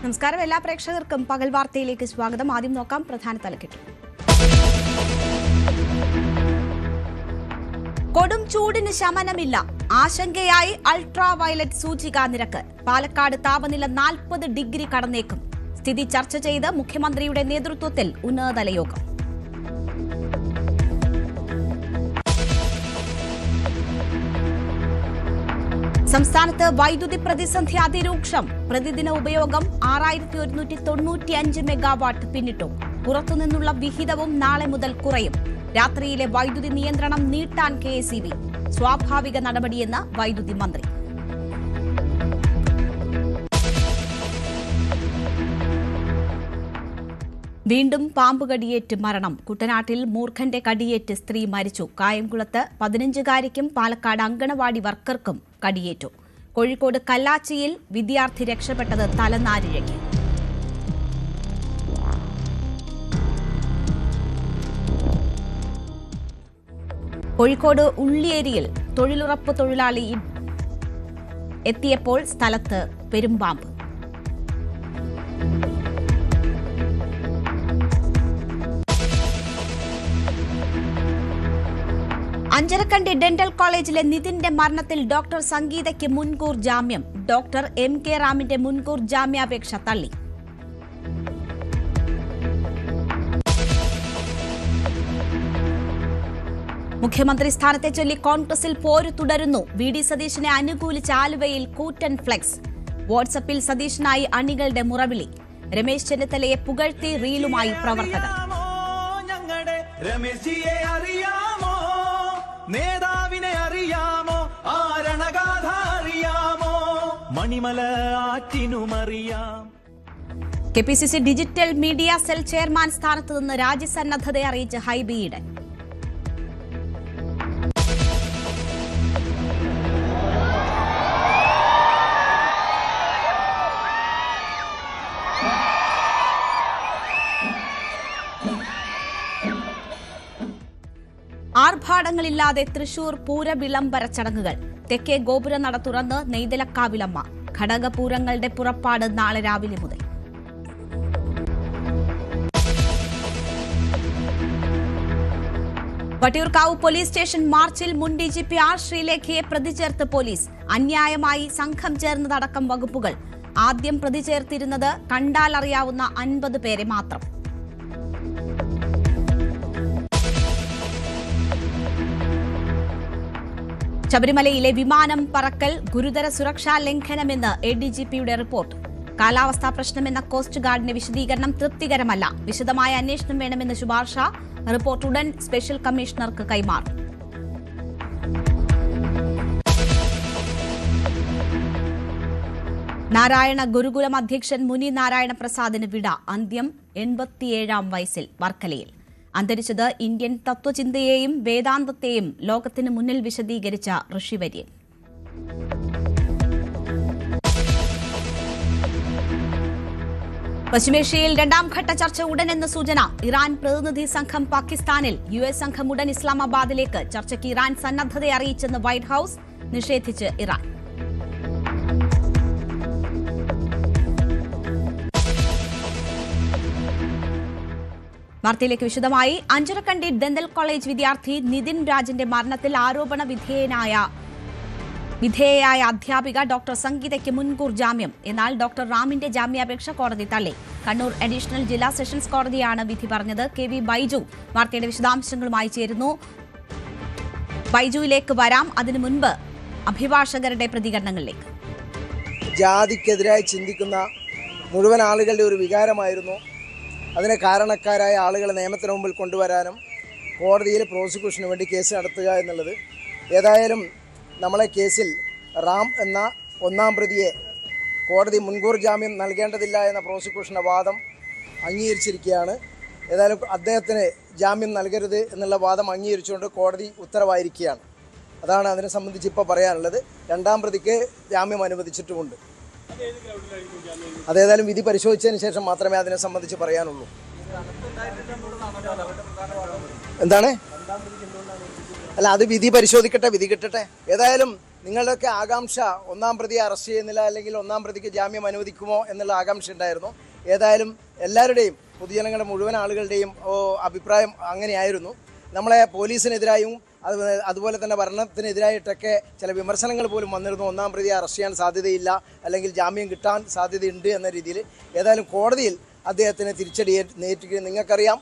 നമസ്കാരം, എല്ലാ പ്രേക്ഷകർക്കും പകൽ വാർത്തയിലേക്ക് സ്വാഗതം. ആദ്യം നോക്കാം പ്രധാന തലക്കെട്ട്. കൊടും ചൂടിന് ശമനമില്ല, ആശങ്കയായി അൾട്രാ വയലറ്റ് സൂചികാ നിരക്ക്. പാലക്കാട് താപനില 40 ഡിഗ്രി കടന്നേക്കും. സ്ഥിതി ചർച്ച ചെയ്ത് മുഖ്യമന്ത്രിയുടെ നേതൃത്വത്തിൽ ഉന്നതതല യോഗം. സംസ്ഥാനത്ത് വൈദ്യുതി പ്രതിസന്ധി അതിരൂക്ഷം. പ്രതിദിന ഉപയോഗം 6195 മെഗാവാട്ട് പിന്നിട്ടു. പുറത്തുനിന്നുള്ള വിഹിതവും നാളെ മുതൽ കുറയും. രാത്രിയിലെ വൈദ്യുതി നിയന്ത്രണം നീട്ടാൻ KSEB. സ്വാഭാവിക നടപടിയെന്ന് വൈദ്യുതി മന്ത്രി. വീണ്ടും പാമ്പ് കടിയേറ്റ് മരണം. കുട്ടനാട്ടിൽ മൂർഖന്റെ കടിയേറ്റ് സ്ത്രീ മരിച്ചു. കായംകുളത്ത് 15-കാരിക്കും പാലക്കാട് അങ്കണവാടി വർക്കർക്കും കടിയേറ്റു. കോഴിക്കോട് കല്ലാച്ചിയിൽ വിദ്യാർത്ഥി രക്ഷപ്പെട്ടത് തലനാരിഴയ്ക്ക്. കോഴിക്കോട് ഉള്ളിയേരിയിൽ തൊഴിലുറപ്പ് തൊഴിലാളി എത്തിയപ്പോൾ സ്ഥലത്ത് പെരുമ്പാമ്പ്. അഞ്ചരക്കണ്ടി ഡെന്റൽ കോളേജിലെ നിതിന്റെ മരണത്തിൽ ഡോക്ടർ സംഗീതയ്ക്ക് മുൻകൂർ ജാമ്യം. ഡോക്ടർ MK റാമിന്റെ മുൻകൂർ ജാമ്യാപേക്ഷ തള്ളി. മുഖ്യമന്ത്രി സ്ഥാനത്തെ ചൊല്ലി കോൺഗ്രസിൽ പോരു തുടരുന്നു. VD സതീശനെ അനുകൂലിച്ച് ആലുവയിൽ കൂറ്റൻ ഫ്ലെക്സ്. വാട്സപ്പിൽ സതീശനായി അണികളുടെ മുറവിളി. രമേശ് ചെന്നിത്തലയെ പുകഴ്ത്തി റീലുമായി പ്രവർത്തകർ. നേതാവിനെ അറിയാമോ, ആരണഗാഥ അറിയാമോ, മണിമല ആറ്റിനുമറിയാം. KPCC digital media cell chairman സ്ഥാനത്ത് നിന്ന് രാജ്യസന്നദ്ധത അറിയിച്ച് ഹൈബി ഈഡൻ. ആർഭാടങ്ങളില്ലാതെ തൃശൂർ പൂരവിളംബര ചടങ്ങുകൾ. തെക്കേ ഗോപുരനട തുറന്ന് നെയ്തലക്കാവിലമ്മ. ഘടകപൂരങ്ങളുടെ പുറപ്പാട് നാളെ രാവിലെ മുതൽ. വട്ടിയൂർക്കാവ് പോലീസ് സ്റ്റേഷൻ മാർച്ചിൽ മുൻ DGP R ശ്രീലേഖയെ പ്രതി ചേർത്ത് പോലീസ്. അന്യായമായി സംഘം ചേർന്നതടക്കം വകുപ്പുകൾ. ആദ്യം പ്രതി ചേർത്തിരുന്നത് കണ്ടാൽ അറിയാവുന്ന 50 പേരെ മാത്രം. ശബരിമലയിലെ വിമാനം പറക്കൽ ഗുരുതര സുരക്ഷാ ലംഘനമെന്ന് ADGPയുടെ റിപ്പോർട്ട്. കാലാവസ്ഥാ പ്രശ്നമെന്ന കോസ്റ്റ് ഗാർഡിന്റെ വിശദീകരണം തൃപ്തികരമല്ല. വിശദമായ അന്വേഷണം വേണമെന്ന ശുപാർശ. റിപ്പോർട്ട് ഉടൻ സ്പെഷ്യൽ കമ്മീഷണർക്ക് കൈമാറും. നാരായണ ഗുരുകുലം അധ്യക്ഷൻ മുനി നാരായണ പ്രസാദിന് വിട. അന്ത്യം 87-ാം വയസ്സിൽ വർക്കലയിൽ. അന്തരിച്ചത് ഇന്ത്യൻ തത്വചിന്തയെയും വേദാന്തത്തെയും ലോകത്തിന് മുന്നിൽ വിശദീകരിച്ച ഋഷിവര്യൻ. പശ്ചിമേഷ്യയിൽ 2ാം-ഘട്ട ചർച്ച ഉടനെന്ന് സൂചന. ഇറാൻ പ്രതിനിധി സംഘം പാകിസ്ഥാനിൽ. US സംഘം ഉടൻ ഇസ്ലാമാബാദിലേക്ക്. ചർച്ചയ്ക്ക് ഇറാൻ സന്നദ്ധത അറിയിച്ചെന്ന് വൈറ്റ് ഹൌസ്. നിഷേധിച്ച് ഇറാൻ. വാർത്തയിലേക്ക് വിശദമായി. അഞ്ചരക്കണ്ടി ഡെന്റൽ കോളേജ് വിദ്യാർത്ഥി നിതിൻ രാജിന്റെ മരണത്തിൽ ആരോപണ വിധേയയായ അധ്യാപിക ഡോക്ടർ സംഗീതയ്ക്ക് മുൻകൂർ ജാമ്യം. എന്നാൽ ഡോക്ടർ റാമിന്റെ ജാമ്യാപേക്ഷ കോടതി തള്ളി. കണ്ണൂർ അഡീഷണൽ ജില്ലാ സെഷൻസ് കോടതിയാണ് വിധി പറഞ്ഞത്. KV ബൈജു വാർത്തയുടെ വിശദാംശങ്ങളുമായി ചേരുന്നു. ബൈജുവിലേക്ക് വരാം. അതിനു മുൻപ് അഭിഭാഷകരുടെ പ്രതികരണങ്ങളിലേക്ക്. ജാതിക്കെതിരായി ചിന്തിക്കുന്ന മുഴുവൻ ആളുകളുടെ ഒരു വികാരമായിരുന്നു. അതിന് കാരണക്കാരായ ആളുകളെ നിയമത്തിന് മുമ്പിൽ കൊണ്ടുവരാനും കോടതിയിൽ പ്രോസിക്യൂഷന് വേണ്ടി കേസ് നടത്തുക എന്നുള്ളത്. ഏതായാലും നമ്മളെ കേസിൽ റാം എന്ന 1-ാം പ്രതിയെ കോടതി മുൻകൂർ ജാമ്യം നൽകേണ്ടതില്ല എന്ന പ്രോസിക്യൂഷൻ്റെ വാദം അംഗീകരിച്ചിരിക്കുകയാണ്. ഏതായാലും അദ്ദേഹത്തിന് ജാമ്യം നൽകരുത് എന്നുള്ള വാദം അംഗീകരിച്ചുകൊണ്ട് കോടതി ഉത്തരവായിരിക്കുകയാണ്. അതാണ് അതിനെ സംബന്ധിച്ച് ഇപ്പോൾ പറയാനുള്ളത്. 2-ാം പ്രതിക്ക് ജാമ്യം അനുവദിച്ചിട്ടുമുണ്ട്. അതേതായാലും വിധി പരിശോധിച്ചതിന് ശേഷം മാത്രമേ അതിനെ സംബന്ധിച്ച് പറയാനുള്ളൂ. എന്താണ്? അല്ല, അത് വിധി പരിശോധിക്കട്ടെ, വിധി കിട്ടട്ടെ. ഏതായാലും നിങ്ങളുടെയൊക്കെ ആകാംക്ഷ ഒന്നാം പ്രതിയെ അറസ്റ്റ് ചെയ്യുന്നില്ല, അല്ലെങ്കിൽ ഒന്നാം പ്രതിക്ക് ജാമ്യം അനുവദിക്കുമോ എന്നുള്ള ആകാംക്ഷ ഉണ്ടായിരുന്നു. ഏതായാലും എല്ലാവരുടെയും, പൊതുജനങ്ങളുടെ മുഴുവൻ ആളുകളുടെയും അഭിപ്രായം അങ്ങനെയായിരുന്നു. നമ്മളെ പോലീസിനെതിരായും അതുപോലെ തന്നെ ഭരണത്തിനെതിരായിട്ടൊക്കെ ചില വിമർശനങ്ങൾ പോലും വന്നിരുന്നു. ഒന്നാം പ്രതിയെ അറസ്റ്റ് ചെയ്യാൻ സാധ്യതയില്ല, അല്ലെങ്കിൽ ജാമ്യം കിട്ടാൻ സാധ്യതയുണ്ട് എന്ന രീതിയിൽ. ഏതായാലും കോടതിയിൽ അദ്ദേഹത്തിന് തിരിച്ചടി നേരിട്ടിരിക്കുന്നത് നിങ്ങൾക്കറിയാം.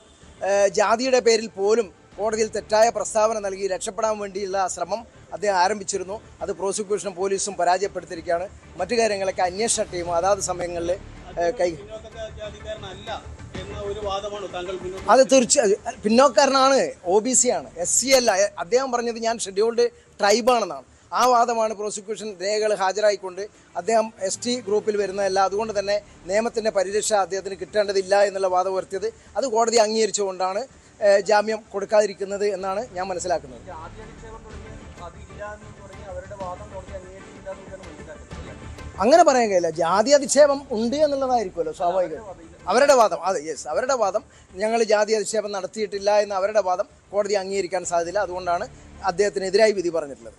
ജാതിയുടെ പേരിൽ പോലും കോടതിയിൽ തെറ്റായ പ്രസ്താവന നൽകി രക്ഷപ്പെടാൻ വേണ്ടിയുള്ള ശ്രമം അദ്ദേഹം ആരംഭിച്ചിരുന്നു. അത് പ്രോസിക്യൂഷനും പോലീസും പരാജയപ്പെടുത്തിയിരിക്കുകയാണ്. മറ്റു കാര്യങ്ങളൊക്കെ അന്വേഷണ ടീമും അതാത് സമയങ്ങളിൽ അത് തീർച്ചയായും പിന്നോക്കാരനാണ്, OBC ആണ്, SC അല്ല. അദ്ദേഹം പറഞ്ഞത് ഞാൻ ഷെഡ്യൂൾഡ് ട്രൈബാണെന്നാണ്. ആ വാദമാണ് പ്രോസിക്യൂഷൻ രേഖകൾ ഹാജരായിക്കൊണ്ട് അദ്ദേഹം ST ഗ്രൂപ്പിൽ വരുന്നതല്ല, അതുകൊണ്ട് തന്നെ നിയമത്തിൻ്റെ പരിരക്ഷ അദ്ദേഹത്തിന് കിട്ടേണ്ടതില്ല എന്നുള്ള വാദം ഉയർത്തിയത്. അത് കോടതി അംഗീകരിച്ചുകൊണ്ടാണ് ജാമ്യം കൊടുക്കാതിരിക്കുന്നത് എന്നാണ് ഞാൻ മനസ്സിലാക്കുന്നത്. അങ്ങനെ പറയാൻ കഴിയില്ല. ജാതി അധിക്ഷേപം ഉണ്ട് എന്നുള്ളതായിരിക്കുമല്ലോ സ്വാഭാവികം. അവരുടെ വാദം, അതെ, യെസ്, അവരുടെ വാദം ഞങ്ങൾ ജാതി അധിക്ഷേപം നടത്തിയിട്ടില്ല എന്ന് അവരുടെ വാദം കോടതി അംഗീകരിക്കാൻ സാധ്യതയില്ല. അതുകൊണ്ടാണ് അദ്ദേഹത്തിനെതിരായി വിധി പറഞ്ഞിട്ടുള്ളത്.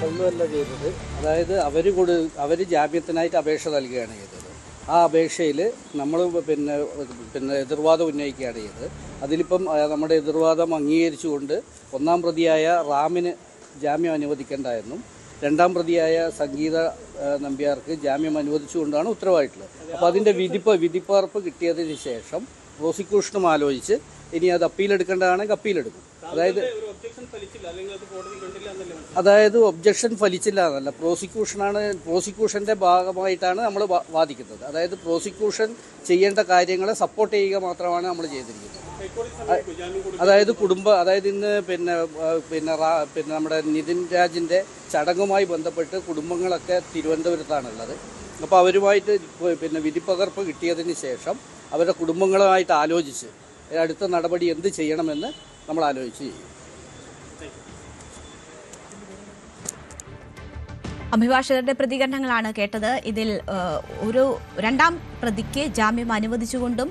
ഒന്നുമല്ല ചെയ്തത്. അതായത് അവർ ജാമ്യത്തിനായിട്ട് അപേക്ഷ നൽകുകയാണ് ചെയ്തത്. ആ അപേക്ഷയിൽ നമ്മൾ പിന്നെ എതിർവാദം ഉന്നയിക്കുകയാണ് ചെയ്തത്. അതിലിപ്പം നമ്മുടെ എതിർവാദം അംഗീകരിച്ചുകൊണ്ട് ഒന്നാം പ്രതിയായ റാമിന് ജാമ്യം അനുവദിക്കേണ്ടായെന്നും രണ്ടാം പ്രതിയായ സംഗീത നമ്പ്യാർക്ക് ജാമ്യം അനുവദിച്ചുകൊണ്ടാണ് ഉത്തരവായിട്ടുള്ളത്. അപ്പോൾ അതിൻ്റെ വിധിപ്പകർപ്പ് കിട്ടിയതിന് ശേഷം പ്രോസിക്യൂഷനും ആലോചിച്ച് ഇനി അത് അപ്പീലെടുക്കേണ്ടതാണെങ്കിൽ അപ്പീലെടുക്കും. അതായത് ഒബ്ജക്ഷൻ ഫലിച്ചില്ല എന്നല്ല, പ്രോസിക്യൂഷൻ്റെ ഭാഗമായിട്ടാണ് നമ്മൾ വാദിക്കുന്നത്. അതായത് പ്രോസിക്യൂഷൻ ചെയ്യേണ്ട കാര്യങ്ങളെ സപ്പോർട്ട് ചെയ്യുക മാത്രമാണ് നമ്മൾ ചെയ്തിരിക്കുന്നത്. അതായത് ഇന്ന് പിന്നെ നമ്മുടെ നിതിൻ രാജിൻ്റെ ചടങ്ങുമായി ബന്ധപ്പെട്ട് കുടുംബങ്ങളൊക്കെ തിരുവനന്തപുരത്താണുള്ളത്. അപ്പോൾ അവരുമായിട്ട് വിധിപ്പകർപ്പ് കിട്ടിയതിന് ശേഷം അവരുടെ കുടുംബങ്ങളുമായിട്ട് ആലോചിച്ച് അടുത്ത നടപടി എന്ത് ചെയ്യണമെന്ന് നമ്മൾ ആലോചിച്ച് ചെയ്യും. അഭിഭാഷകരുടെ പ്രതികരണങ്ങളാണ് കേട്ടത്. ഇതിൽ ഒരു രണ്ടാം പ്രതിക്ക് ജാമ്യം അനുവദിച്ചുകൊണ്ടും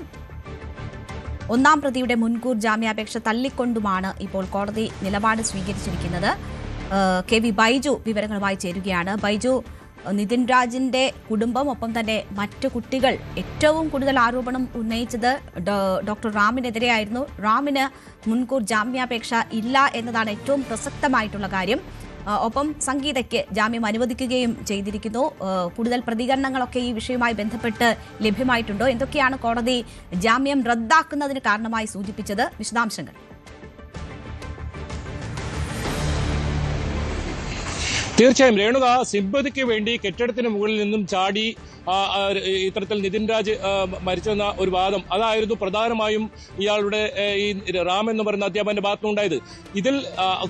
ഒന്നാം പ്രതിയുടെ മുൻകൂർ ജാമ്യാപേക്ഷ തള്ളിക്കൊണ്ടുമാണ് ഇപ്പോൾ കോടതി നിലപാട് സ്വീകരിച്ചിരിക്കുന്നത്. KV ബൈജു വിവരങ്ങളുമായി ചേരുകയാണ്. ബൈജു, നിതിൻ രാജിന്റെ കുടുംബം, ഒപ്പം തന്നെ മറ്റു കുട്ടികൾ ഏറ്റവും കൂടുതൽ ആരോപണം ഉന്നയിച്ചത് ഡോക്ടർ റാമിനെതിരെയായിരുന്നു. റാമിന് മുൻകൂർ ജാമ്യാപേക്ഷ ഇല്ല എന്നതാണ് ഏറ്റവും പ്രസക്തമായിട്ടുള്ള കാര്യം. ഒപ്പം സംഗീതയ്ക്ക് ജാമ്യം അനുവദിക്കുകയും ചെയ്തിരിക്കുന്നു. കൂടുതൽ പ്രതികരണങ്ങളൊക്കെ ഈ വിഷയവുമായി ബന്ധപ്പെട്ട് ലഭ്യമായിട്ടുണ്ടോ? എന്തൊക്കെയാണ് കോടതി ജാമ്യം റദ്ദാക്കുന്നതിന് കാരണമായി സൂചിപ്പിച്ചത്? വിശദാംശങ്ങൾ. തീർച്ചയായും രേണുക, സിമ്പതിക്ക് വേണ്ടി കെട്ടിടത്തിന് മുകളിൽ നിന്നും ചാടി ഇത്തരത്തിൽ നിതിൻ രാജ് മരിച്ചെന്ന ഒരു വാദം, അതായിരുന്നു പ്രധാനമായും ഇയാളുടെ ഈ റാം എന്ന് പറയുന്ന അധ്യാപകന്റെ ഭാഗത്തുനിന്നുണ്ടായത്. ഇതിൽ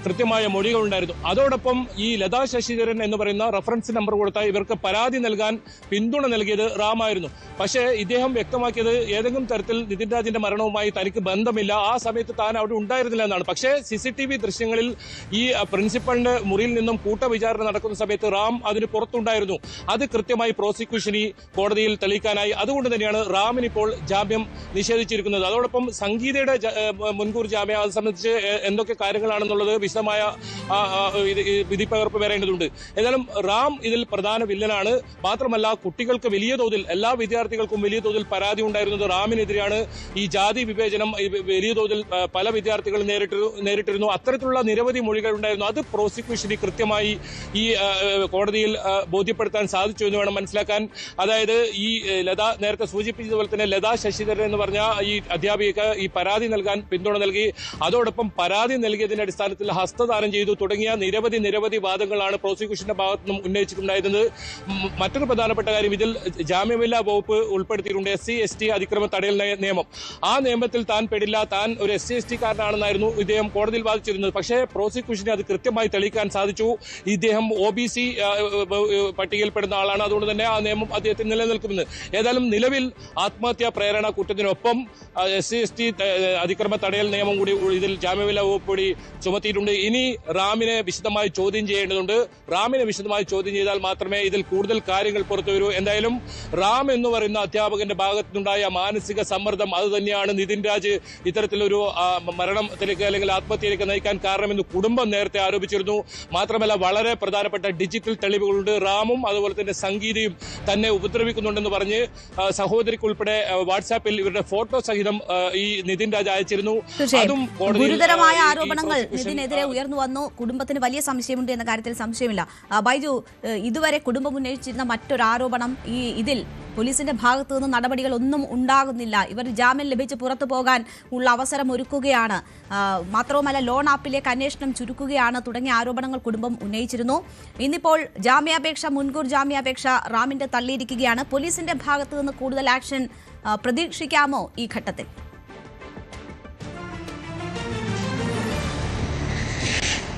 കൃത്യമായ മൊഴികളുണ്ടായിരുന്നു. അതോടൊപ്പം ഈ ലതാ ശശിധരൻ എന്ന് പറയുന്ന റഫറൻസ് നമ്പർ കൊടുത്ത ഇവർക്ക് പരാതി നൽകാൻ പിന്തുണ നൽകിയത് റാമായിരുന്നു. പക്ഷേ ഇദ്ദേഹം വ്യക്തമാക്കിയത് ഏതെങ്കിലും തരത്തിൽ നിതിൻ രാജിന്റെ മരണവുമായി തനിക്ക് ബന്ധമില്ല, ആ സമയത്ത് താൻ അവിടെ ഉണ്ടായിരുന്നില്ല എന്നാണ്. പക്ഷേ CCTV ദൃശ്യങ്ങളിൽ ഈ പ്രിൻസിപ്പലിന്റെ മുറിയിൽ നിന്നും കൂട്ടവിചാരണ നടക്കുന്ന സമയത്ത് റാം അതിന് പുറത്തുണ്ടായിരുന്നു. അത് കൃത്യമായി പ്രോസിക്യൂഷൻ കോടതിയിൽ തെളിയിക്കാനായി. അതുകൊണ്ട് തന്നെയാണ് റാമിന് ഇപ്പോൾ ജാമ്യം നിഷേധിച്ചിരിക്കുന്നത്. അതോടൊപ്പം സംഗീതയുടെ മുൻകൂർ ജാമ്യം അത് സംബന്ധിച്ച് എന്തൊക്കെ കാര്യങ്ങളാണെന്നുള്ളത് വിശദമായ വിധിപ്പകർപ്പ് വരേണ്ടതുണ്ട്. ഏതായാലും റാം ഇതിൽ പ്രധാന വില്ലനാണ്. മാത്രമല്ല കുട്ടികൾക്ക് വലിയ തോതിൽ, എല്ലാ വിദ്യാർത്ഥികൾക്കും വലിയ തോതിൽ പരാതി ഉണ്ടായിരുന്നത് റാമിനെതിരെയാണ്. ഈ ജാതി വിവേചനം വലിയ തോതിൽ പല വിദ്യാർത്ഥികളും നേരിട്ടിരുന്നു. അത്തരത്തിലുള്ള നിരവധി മൊഴികൾ ഉണ്ടായിരുന്നു. അത് പ്രോസിക്യൂഷന് കൃത്യമായി ഈ കോടതിയിൽ ബോധ്യപ്പെടുത്താൻ സാധിച്ചു എന്ന് വേണം മനസ്സിലാക്കാൻ. അതായത് ഈ ലത നേരത്തെ സൂചിപ്പിച്ചതുപോലെ തന്നെ ലതാ ശശിധരൻ എന്ന് പറഞ്ഞ ഈ അധ്യാപികക്ക് ഈ പരാതി നൽകാൻ പിന്തുണ നൽകി. അതോടൊപ്പം പരാതി നൽകിയതിന്റെ അടിസ്ഥാനത്തിൽ ഹസ്തദാനം ചെയ്തു തുടങ്ങിയ നിരവധി വാദങ്ങളാണ് പ്രോസിക്യൂഷന്റെ ഭാഗത്തു നിന്നും ഉന്നയിച്ചിട്ടുണ്ടായിരുന്നത്. മറ്റൊരു പ്രധാനപ്പെട്ട കാര്യം, ഇതിൽ ജാമ്യമില്ലാ വകുപ്പ് ഉൾപ്പെടുത്തിയിട്ടുണ്ട്. SC/ST അതിക്രമ തടയൽ നിയമം. ആ നിയമത്തിൽ താൻ പെടില്ല, താൻ ഒരു SC/ST കാരനാണെന്നായിരുന്നു ഇദ്ദേഹം കോടതിയിൽ വാദിച്ചിരുന്നത്. പക്ഷേ പ്രോസിക്യൂഷന് അത് കൃത്യമായി തെളിയിക്കാൻ സാധിച്ചു. ഇദ്ദേഹം OBC പട്ടികയിൽപ്പെടുന്ന ആളാണ്. അതുകൊണ്ട് തന്നെ ആ നിയമം അദ്ദേഹത്തിന് നിലനിൽക്കുന്നത്. ഏതായാലും നിലവിൽ ആത്മഹത്യാ പ്രേരണ കുറ്റത്തിനൊപ്പം SC/ST അതിക്രമ തടയൽ നിയമം കൂടി ഇതിൽ ജാമ്യമില്ലാ വകുപ്പ് കൂടി ചുമത്തിയിട്ടുണ്ട്. ഇനി റാമിനെ വിശദമായി ചോദ്യം ചെയ്യേണ്ടതുണ്ട്. റാമിനെ വിശദമായി ചോദ്യം ചെയ്താൽ മാത്രമേ ഇതിൽ കൂടുതൽ കാര്യങ്ങൾ പുറത്തു വരൂ. എന്തായാലും റാം എന്ന് പറയുന്ന അധ്യാപകന്റെ ഭാഗത്തുനിന്നുണ്ടായ മാനസിക സമ്മർദ്ദം അത് തന്നെയാണ് നിതിൻ രാജ് ഇത്തരത്തിലൊരു മരണത്തിലേക്ക് അല്ലെങ്കിൽ ആത്മഹത്യയിലേക്ക് നയിക്കാൻ കാരണമെന്ന് കുടുംബം നേരത്തെ ആരോപിച്ചിരുന്നു. മാത്രമല്ല വളരെ പ്രധാനപ്പെട്ട ഡിജിറ്റൽ തെളിവുകളുണ്ട്. റാമും അതുപോലെ തന്നെ സംഗീതയും തന്നെ ഉപദ്രവിക്കുന്നുണ്ടെന്ന് പറഞ്ഞ് സഹോദരിക്കുൾപ്പെടെ വാട്സാപ്പിൽ ഇവരുടെ ഫോട്ടോ സഹിതം ഈ നിതിൻ രാജ് അയച്ചിരുന്നു. അതും ഗുരുതരമായ ആരോപണങ്ങൾ നിതിനെതിരെ ഉയർന്നു വന്നു. കുടുംബത്തിന് വലിയ സംശയമുണ്ട് എന്ന കാര്യത്തിൽ സംശയമില്ല. ബൈജു, ഇതുവരെ കുടുംബം ഉന്നയിച്ചിരുന്ന മറ്റൊരു ആരോപണം ഇതിൽ പോലീസിന്റെ ഭാഗത്തു നിന്ന് നടപടികൾ ഒന്നും ഉണ്ടാകുന്നില്ല, ഇവർ ജാമ്യം ലഭിച്ച് പുറത്തു പോകാൻ ഉള്ള അവസരം ഒരുക്കുകയാണ്, മാത്രവുമല്ല ലോൺ ആപ്പിലേക്ക് അന്വേഷണം ചുരുക്കുകയാണ് തുടങ്ങിയ ആരോപണങ്ങൾ കുടുംബം ഉന്നയിച്ചിരുന്നു. ഇന്നിപ്പോൾ മുൻകൂർ ജാമ്യാപേക്ഷ റാമിന്റെ തള്ളിയിരിക്കുകയാണ്. പോലീസിന്റെ ഭാഗത്തു നിന്ന് കൂടുതൽ ആക്ഷൻ പ്രതീക്ഷിക്കാമോ ഈ ഘട്ടത്തിൽ?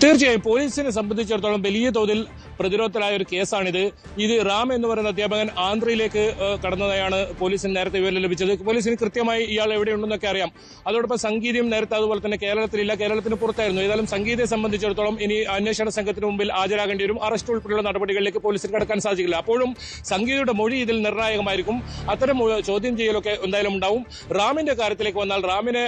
തീർച്ചയായും പോലീസിനെ സംബന്ധിച്ചിടത്തോളം വലിയ തോതിൽ പ്രതിരോധത്തിലായ ഒരു കേസാണിത്. ഇത് റാം എന്ന് പറയുന്ന അധ്യാപകൻ ആന്ധ്രയിലേക്ക് കടന്നതായാണ് പോലീസിന് നേരത്തെ വിവരം ലഭിച്ചത്. പോലീസിന് കൃത്യമായി ഇയാൾ എവിടെയുണ്ടെന്നൊക്കെ അറിയാം. അതോടൊപ്പം സംഗീതയും നേരത്തെ അതുപോലെ തന്നെ കേരളത്തിലില്ല, കേരളത്തിന് പുറത്തായിരുന്നു. ഏതായാലും സംഗീതയെ സംബന്ധിച്ചിടത്തോളം ഇനി അന്വേഷണ സംഘത്തിന് മുമ്പിൽ ഹാജരാകേണ്ടി വരും. അറസ്റ്റ് ഉൾപ്പെടെയുള്ള നടപടികളിലേക്ക് പോലീസിന് കടക്കാൻ സാധിക്കില്ല. അപ്പോഴും സംഗീതയുടെ മൊഴി ഇതിൽ നിർണായകമായിരിക്കും. അത്തരം ചോദ്യം ചെയ്യലൊക്കെ എന്തായാലും ഉണ്ടാവും. റാമിന്റെ കാര്യത്തിലേക്ക് വന്നാൽ റാമിനെ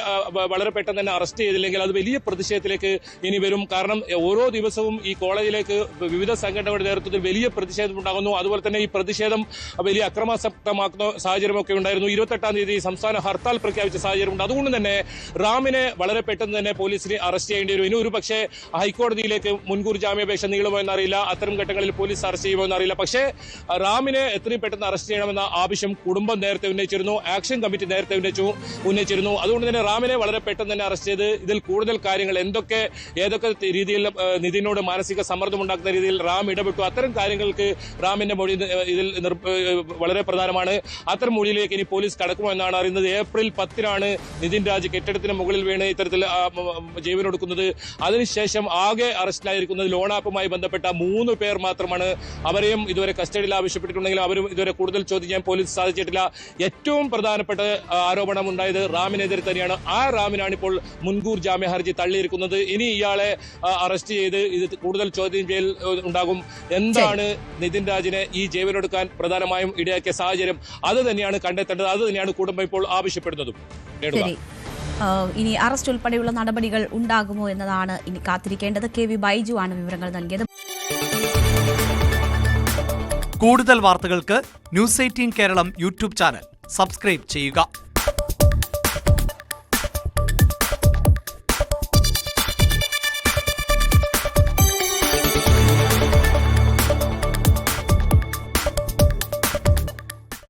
വളരെ പെട്ടെന്ന് തന്നെ അറസ്റ്റ് ചെയ്തില്ലെങ്കിൽ അത് വലിയ പ്രതിഷേധത്തിലേക്ക് ഇനി വരും. കാരണം ഓരോ ദിവസവും ഈ കോളേജിലേക്ക് വിവിധ സംഘടനകളുടെ നേതൃത്വത്തിൽ വലിയ പ്രതിഷേധം ഉണ്ടാകുന്നു. അതുപോലെ തന്നെ ഈ പ്രതിഷേധം വലിയ അക്രമാസക്തമാക്കുന്ന സാഹചര്യമൊക്കെ ഉണ്ടായിരുന്നു. 28-ാം തീയതി സംസ്ഥാന ഹർത്താൽ പ്രഖ്യാപിച്ച സാഹചര്യമുണ്ട്. അതുകൊണ്ട് തന്നെ റാമിനെ വളരെ പെട്ടെന്ന് തന്നെ പോലീസിന് അറസ്റ്റ് ചെയ്യേണ്ടി വരും. ഇനി ഒരു പക്ഷേ ഹൈക്കോടതിയിലേക്ക് മുൻകൂർ ജാമ്യാപേക്ഷ നീളുമോ എന്നറിയില്ല, അത്തരം ഘട്ടങ്ങളിൽ പോലീസ് അറസ്റ്റ് ചെയ്യുമോ എന്നറിയില്ല. പക്ഷേ റാമിനെ എത്രയും പെട്ടെന്ന് അറസ്റ്റ് ചെയ്യണമെന്ന ആവശ്യം കുടുംബം നേരത്തെ ഉന്നയിച്ചിരുന്നു, ആക്ഷൻ കമ്മിറ്റി നേരത്തെ ഉന്നയിച്ചിരുന്നു. അതുകൊണ്ട് തന്നെ റാമിനെ വളരെ പെട്ടെന്ന് തന്നെ അറസ്റ്റ് ചെയ്ത് ഇതിൽ കൂടുതൽ കാര്യങ്ങൾ ഏതൊക്കെ രീതിയിൽ നിതിനോട് മാനസിക സമ്മർദ്ദം ഉണ്ടാക്കുന്ന രീതിയിൽ റാം ഇടപെട്ടു, അത്തരം കാര്യങ്ങൾക്ക് റാമിന്റെ മൊഴി ഇതിൽ വളരെ പ്രധാനമാണ്. അത്തരം മൊഴിയിലേക്ക് ഇനി പോലീസ് കടക്കുമോ എന്നാണ് അറിയുന്നത്. ഏപ്രിൽ 10-നാണ് നിതിൻ രാജ് കെട്ടിടത്തിന് മുകളിൽ വീണ് ഇത്തരത്തിൽ ജീവനൊടുക്കുന്നത്. അതിനുശേഷം ആകെ അറസ്റ്റിലായിരിക്കുന്നത് ലോൺ ആപ്പുമായി ബന്ധപ്പെട്ട 3 പേർ മാത്രമാണ്. അവരെയും ഇതുവരെ കസ്റ്റഡിയിൽ ആവശ്യപ്പെട്ടിട്ടുണ്ടെങ്കിലും അവരും ഇതുവരെ കൂടുതൽ ചോദ്യം ചെയ്യാൻ പോലീസ് സാധിച്ചിട്ടില്ല. ഏറ്റവും പ്രധാനപ്പെട്ട ആരോപണം ഉണ്ടായത് റാമിനെതിരെ തന്നെയാണ്. ആ റാമിനാണ് ഇപ്പോൾ മുൻകൂർ ജാമ്യ ഹർജി തള്ളിയിരിക്കുന്നത്. ഇനി ഇയാളെ അറസ്റ്റ് ചെയ്ത് ഇത് കൂടുതൽ ചോദ്യം ചെയ്യൽ ഉണ്ടാകും. എന്താണ് നിതിൻ രാജിനെ ഈ ജയിലിലെടുക്കാൻ പ്രധാനമായും ഇടയാക്കിയ സാഹചര്യം, അത് തന്നെയാണ് കണ്ടെത്തേണ്ടത്. അത് തന്നെയാണ് കുടുംബം ഇപ്പോൾ ആവശ്യപ്പെടുന്നതും. ഇനി അറസ്റ്റ് ഉൾപ്പെടെയുള്ള നടപടികൾ ഉണ്ടാകുമോ എന്നതാണ് ഇനി കാത്തിരിക്കേണ്ടത്. KV ബൈജു ആണ് വിവരങ്ങൾ നൽകിയത്. കൂടുതൽ വാർത്തകൾക്ക് News 18 Keralam YouTube channel subscribe ചെയ്യുക.